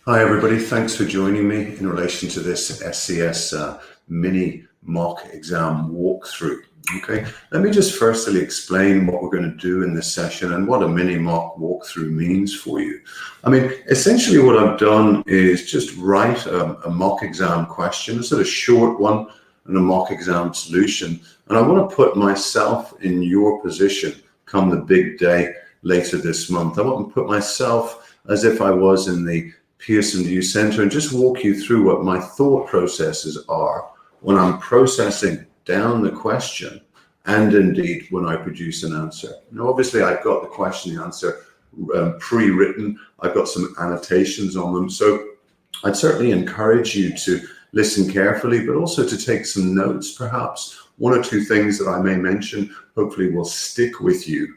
Hi everybody, thanks for joining me in relation to this SCS mini mock exam walkthrough. Okay, let me just firstly explain what we're going to do in this session and what a mini mock walkthrough means for you. I mean, essentially what I've done is just write a mock exam question, a sort of short one, and a mock exam solution. And I want to put myself in your position come the big day later this month. I want to put myself as if I was in the Pearson VUE Center and just walk you through what my thought processes are when I'm processing down the question and indeed when I produce an answer. Now, obviously, I've got the question, the answer pre-written. I've got some annotations on them. So I'd certainly encourage you to listen carefully, but also to take some notes, perhaps. One or two things that I may mention hopefully will stick with you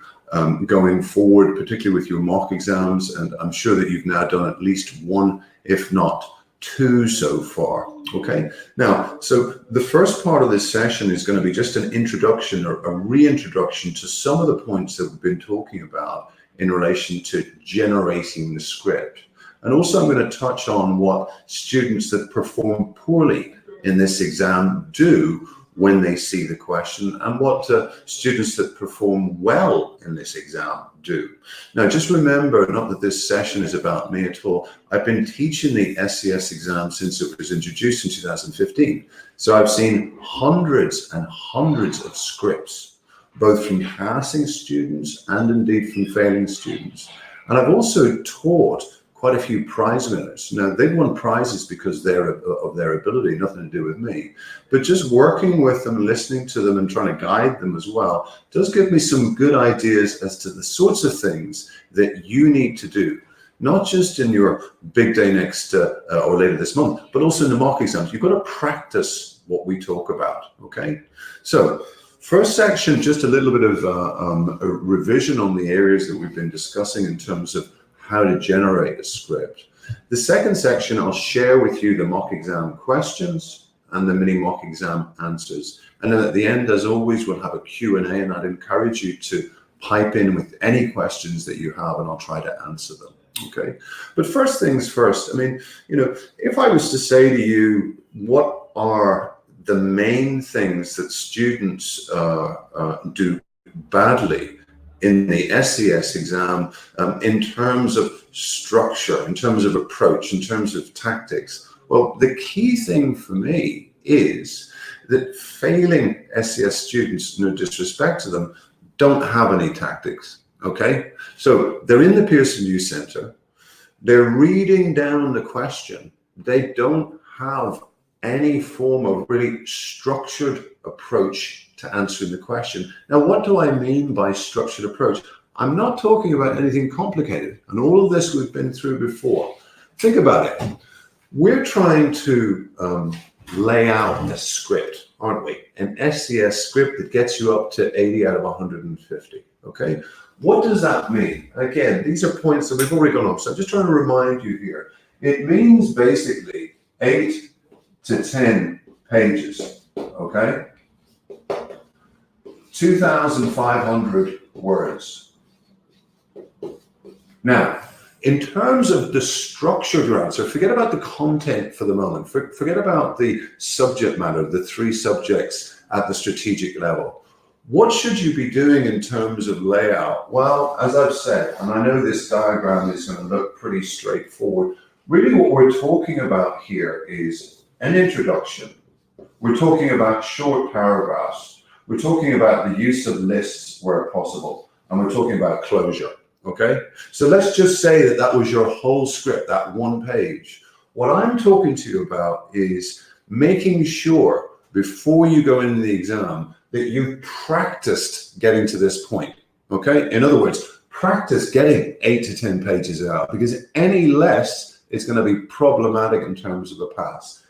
going forward, particularly with your mock exams, and I'm sure that you've now done at least one, if not two so far. Okay, now, so the first part of this session is going to be just an introduction or a reintroduction to some of the points that we've been talking about in relation to generating the script. And also I'm going to touch on what students that perform poorly in this exam do when they see the question, and what students that perform well in this exam do. Now, just remember, not that this session is about me at all. I've been teaching the SCS exam since it was introduced in 2015. So I've seen hundreds and hundreds of scripts, both from passing students and indeed from failing students. And I've also taught quite a few prize winners. Now, they've won prizes because of their ability, nothing to do with me. But just working with them, listening to them and trying to guide them as well does give me some good ideas as to the sorts of things that you need to do, not just in your big day next or later this month, but also in the mock exams. You've got to practice what we talk about, okay? So first section, just a little bit of a revision on the areas that we've been discussing in terms of how to generate a script. The second section, I'll share with you the mock exam questions and the mini mock exam answers. And then at the end, as always, we'll have a Q&A, and I'd encourage you to pipe in with any questions that you have, and I'll try to answer them, okay? But first things first, I mean, you know, if I was to say to you, what are the main things that students do badly in the SCS exam in terms of structure, in terms of approach, in terms of tactics? Well, the key thing for me is that failing SCS students, no disrespect to them, don't have any tactics, okay? So they're in the Pearson VUE Center, they're reading down the question, they don't have any form of really structured approach to answering the question. Now, what do I mean by structured approach? I'm not talking about anything complicated, and all of this we've been through before. Think about it. We're trying to lay out a script, aren't we? An SCS script that gets you up to 80 out of 150, okay? What does that mean? Again, these are points that we've already gone over, so I'm just trying to remind you here. It means basically 8 to 10 pages, okay? 2,500 words. Now, in terms of the structure of your answer, forget about the content for the moment. Forget about the subject matter, the 3 subjects at the strategic level. What should you be doing in terms of layout? Well, as I've said, and I know this diagram is going to look pretty straightforward, really what we're talking about here is an introduction. We're talking about short paragraphs. We're talking about the use of lists where possible, and we're talking about closure, okay? So let's just say that that was your whole script, that one page. What I'm talking to you about is making sure before you go into the exam that you practiced getting to this point, okay? In other words, practice getting 8 to 10 pages out, because any less, it's going to be problematic in terms of a pass.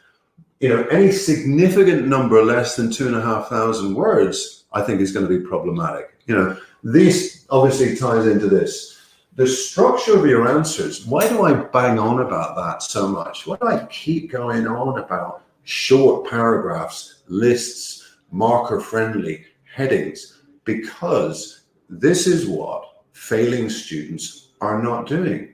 You know, any significant number less than 2,500 words, I think is going to be problematic. You know, this obviously ties into this. The structure of your answers, why do I bang on about that so much? Why do I keep going on about short paragraphs, lists, marker-friendly headings? Because this is what failing students are not doing.